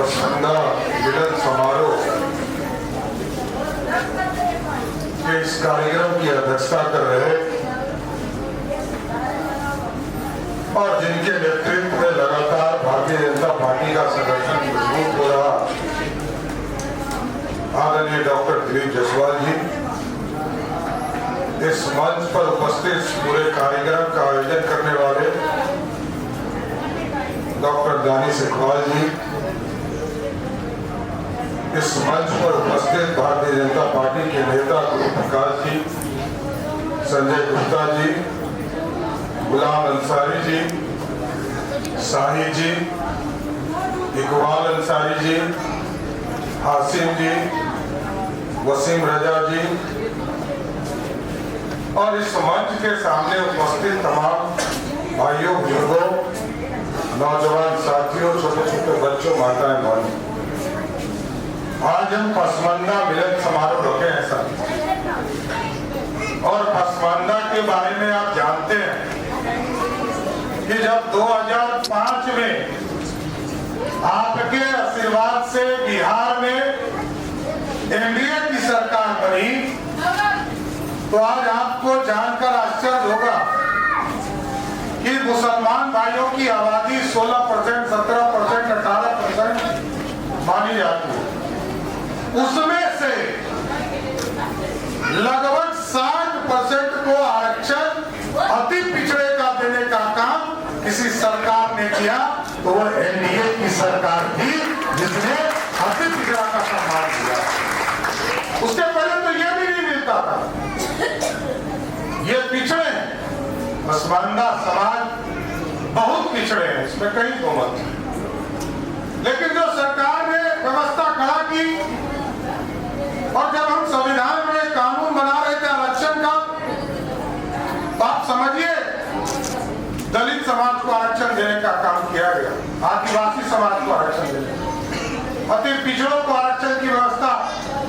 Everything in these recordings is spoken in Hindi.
पसमानदा मिलन समारोह के इस कार्यक्रम की अध्यक्षता कर रहे और जिनके नेतृत्व में लगातार भारतीय जनता पार्टी का संगठन मजबूत हो रहा आदरणीय डॉक्टर दिलीप जायसवाल जी, इस मंच पर उपस्थित पूरे कार्यक्रम का आयोजन करने वाले डॉक्टर दानिश इकबाल जी, इस मंच पर उपस्थित भारतीय जनता पार्टी के नेता गुरु प्रकाश जी, संजय गुप्ता जी, गुलाम अंसारी जी, शाहिद जी, इकबाल अंसारी जी, हासिम जी, वसीम रजा जी और इस मंच के सामने उपस्थित तमाम भाइयों, बुजुर्गों, नौजवान साथियों, छोटे छोटे बच्चों, माताएं, बहनों, आज हम पसमानदा मिलन समारोह रखे हैं सर। और पसमानदा के बारे में आप जानते हैं कि जब 2005 में आपके आशीर्वाद से बिहार में एनडीए की सरकार बनी, तो आज आपको जानकर आश्चर्य होगा कि मुसलमान भाइयों की आबादी 16%, 17%, 18% मानी जाती है। उसमें से लगभग 60% को आरक्षण अति पिछड़े का देने का काम किसी सरकार ने किया, तो वो एनडीए की सरकार थी जिसने अति पिछड़ा का सम्मान किया। उसके पहले तो ये भी नहीं मिलता था। ये पिछड़े हैं, पसमानदा समाज बहुत पिछड़े हैं, इसमें कहीं दो मत नहीं। लेकिन जो सरकार ने व्यवस्था खड़ा की और जब हम संविधान में कानून बना रहे थे आरक्षण का, तो आप समझिए दलित समाज को आरक्षण देने का काम किया गया, आदिवासी समाज को आरक्षण देने, अति पिछड़ों को आरक्षण की व्यवस्था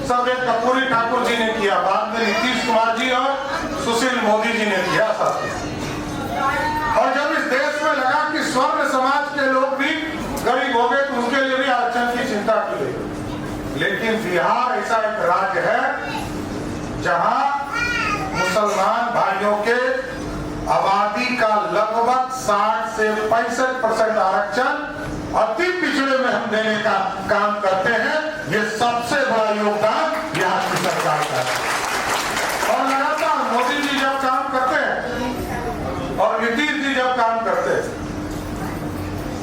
सर्वे कपूरी ठाकुर जी ने किया, बाद में नीतीश कुमार जी और सुशील मोदी जी ने किया साथ। और जब इस देश में लगा कि स्वर्ण समाज के लोग भी गरीब हो गए, तो उनके लिए भी आरक्षण की चिंता की गई। लेकिन बिहार ऐसा एक राज्य है जहां मुसलमान भाइयों के आबादी का लगभग 60 से 65% आरक्षण अति पिछड़े में हम देने का काम करते हैं। ये सबसे बड़ा योगदान यहाँ की सरकार का है। और लगातार मोदी जी जब काम करते हैं और नीतीश जी जब काम करते हैं,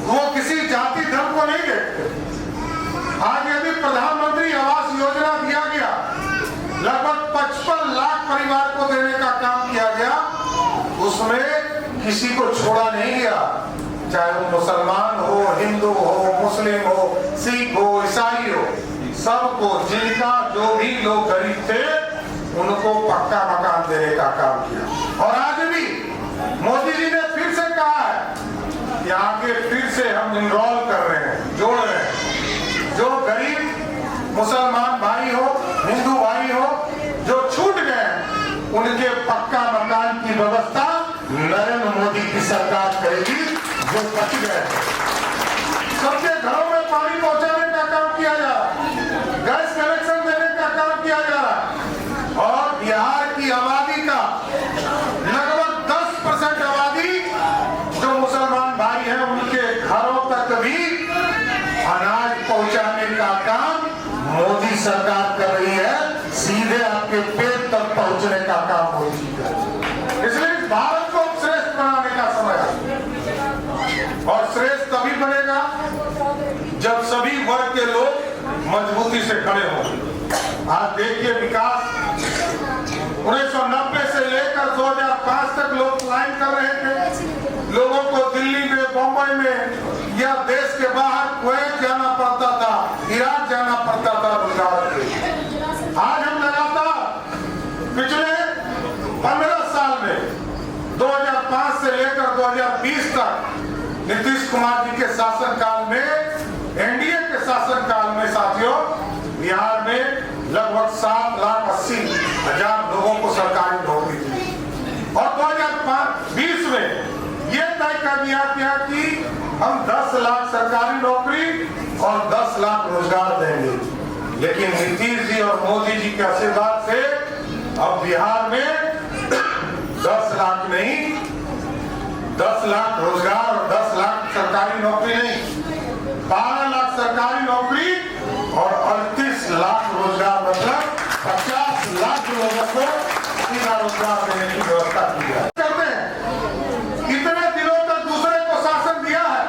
वो किसी जाति धर्म को नहीं देखते। आज यदि प्रधानमंत्री आवास योजना दिया गया, लगभग 55 लाख परिवार को देने का काम किया गया, उसमें किसी को छोड़ा नहीं गया, चाहे वो मुसलमान हो, हिंदू हो, मुस्लिम हो, सिख हो, ईसाई हो, सबको, जिनका जो भी लोग गरीब थे उनको पक्का मकान देने का काम किया। और आज भी मोदी जी ने फिर से कहा है कि आगे फिर से हम इनरोल कर रहे हैं, जोड़ रहे हैं। जो गरीब मुसलमान भाई हो, हिंदू भाई हो, जो छूट गए, उनके पक्का मकान की व्यवस्था नरेंद्र मोदी की सरकार करेगी। जो बच गए, सबके घरों में पानी पहुंचाने का काम किया जा रहा है, गैस कनेक्शन देने का काम किया जा रहा है। और बिहार की आबादी का लगभग 10% आबादी जो मुसलमान भाई हैं, उनके घरों तक भी अनाज पहुंचाने का काम मोदी सरकार कर रही है। सीधे आपके पेट तक पहुंचने का काम मोदी कर रही है। इसलिए भारत को श्रेष्ठ बनाने का समय है, और श्रेष्ठ तभी बनेगा जब सभी वर्ग के लोग मजबूती से खड़े हों। आज देखिए विकास 1990 से लेकर 2005 तक लोग पलायन कर रहे थे। लोगों को दिल्ली में, बम्बई में या देश के बाहर कुवैत जाना पड़ता था, इराक जाना पड़ता था रोजगार के लिए। आज हम लगातार पिछले 15 साल में 2005 से लेकर 2020 तक नीतीश कुमार जी के शासनकाल में, एनडीए के शासनकाल में साथियों, बिहार में लगभग 7,80,000 लोगों को सरकारी नौकरी दी। और 2020 में ये तय कर दिया गया कि हम 10 लाख सरकारी नौकरी और 10 लाख रोजगार देंगे। लेकिन नीतीश जी और मोदी जी के आशीर्वाद से अब बिहार में 10 लाख नहीं, 10 लाख रोजगार और 10 लाख सरकारी नौकरी नहीं, 12 लाख सरकारी नौकरी और 38 लाख रोजगार, मतलब 50 लाख लोगों को सीधा रोजगार देने की व्यवस्था की है। करते हैं, इतने दिनों तक दूसरे को शासन दिया है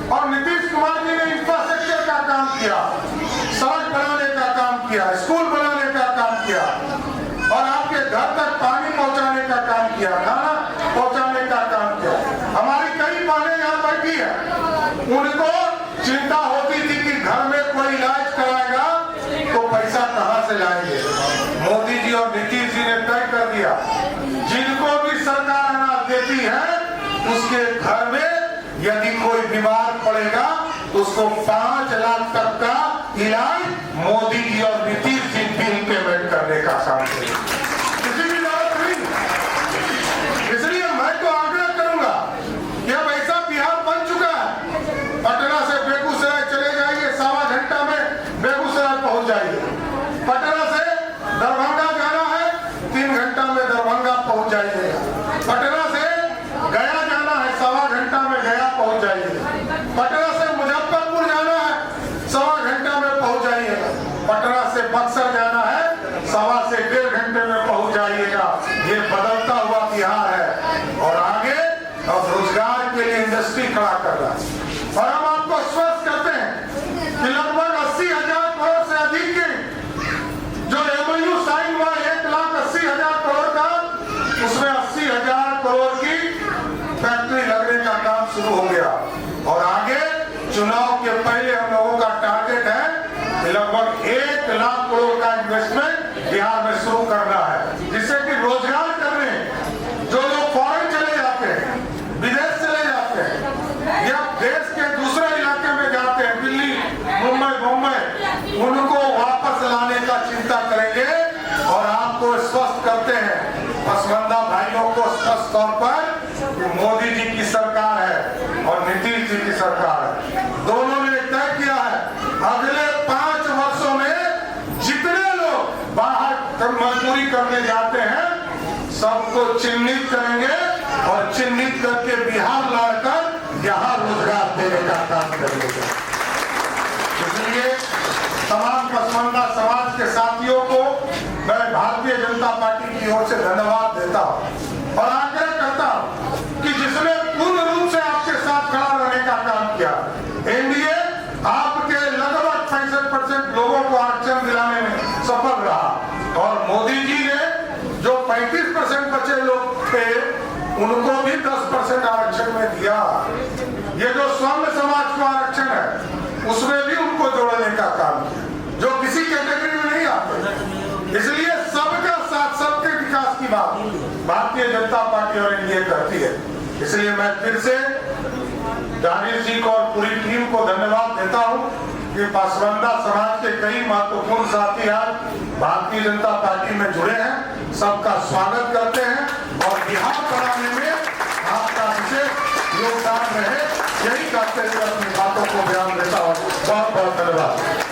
और नीतीश कुमार जी ने इंफ्रास्ट्रक्चर का काम किया, सड़क बनाने का काम किया, स्कूल बनाने का काम किया और आपके घर तक पानी पहुंचाने का काम किया, खाना पहुंचाने का काम किया। हमारी कई बहनें यहाँ बैठी है, उनको चिंता होती थी कि घर में कोई इलाज कराएगा तो पैसा कहां से लाएंगे। मोदी जी और नीतीश जी ने तय कर दिया, जिनको भी सरकार अनाज देती है उसके घर में यदि कोई बीमार पड़ेगा तो उसको 5 लाख तक का इलाज मोदी जी और नीतीश जी बिल पेमेंट करने का काम करेंगे। किसी की जरूरत नहीं। इसलिए मैं तो आग्रह करूंगा कि अब ऐसा बिहार बन चुका है, पटना से बेगूसराय चले जाइए, 1.25 घंटा में बेगूसराय पहुंच जाइए। पटना से दरभंगा जाना है, 3 घंटा में दरभंगा पहुंच जाइए। पटना से गया जाना है, 1.25 घंटा में गया पहुंच जाइए। पटना से मुजफ्फरपुर जाना है, 1.25 घंटा में पहुंच जाइएगा। पटना से बक्सर जाना है, 1.25 से 1.5 घंटे में पहुंच जाइएगा। ये बदलता हुआ बिहार है और आगे अब रोजगार के लिए इंडस्ट्री खड़ा कर रहा है। और हम आपको स्पष्ट करते हैं कि लगभग 80,000 करोड़ से अधिक के जो MOU साइन हुआ 1,80,000 करोड़ का, उसमें 80,000 करोड़ की फैक्ट्री लगने का काम शुरू हो गया। और आगे चुनाव के पहले हम लोगों का टारगेट है कि लगभग 1 लाख करोड़ का इन्वेस्टमेंट बिहार में शुरू करना है, जिससे कि रोजगार करने जो लोग फॉरेन चले जाते हैं, विदेश चले जाते हैं या देश के दूसरे इलाके में जाते हैं, दिल्ली, मुंबई, उनको वापस लाने का चिंता करेंगे। और आपको स्पष्ट करते हैं, पसमानदा भाइयों को स्पष्ट तौर पर मोदी जी की सरकार है और नीतीश जी की सरकार है, दोनों ने तय किया है अगले 5 वर्षों में जितने लोग बाहर मजदूरी करने जाते हैं सबको चिन्हित करेंगे और चिन्हित करके बिहार लाकर यहाँ रोजगार देने का काम करेंगे। इसलिए तमाम पसमानदा समाज के साथियों को मैं भारतीय जनता पार्टी की ओर से धन्यवाद देता हूँ और आग्रह करता हूँ कि जिसने पूर्ण रूप से आपके साथ खड़ा रहने का काम किया। एनडीए आपके लगभग 65% लोगों को आरक्षण दिलाने में सफल रहा और मोदी जी ने जो 35% बचे लोग थे उनको भी 10% आरक्षण में दिया। ये जो स्वर्ण समाज को आरक्षण है उसमें भी उनको जोड़ने का काम किया, जो किसी कैटेगरी में नहीं आते। इसलिए सबका साथ, सबके विकास की बात भारतीय जनता पार्टी और एनडीए करती है। इसलिए मैं फिर से दानिश जी को और पूरी टीम को धन्यवाद देता हूं कि पसमानदा समाज के कई महत्वपूर्ण साथी आज भारतीय जनता पार्टी में जुड़े हैं। सबका स्वागत करते हैं और बिहार बनाने में आपका विशेष योगदान रहे, यही कहते हुए अपनी बातों को बयान देता हूँ। बहुत बहुत धन्यवाद।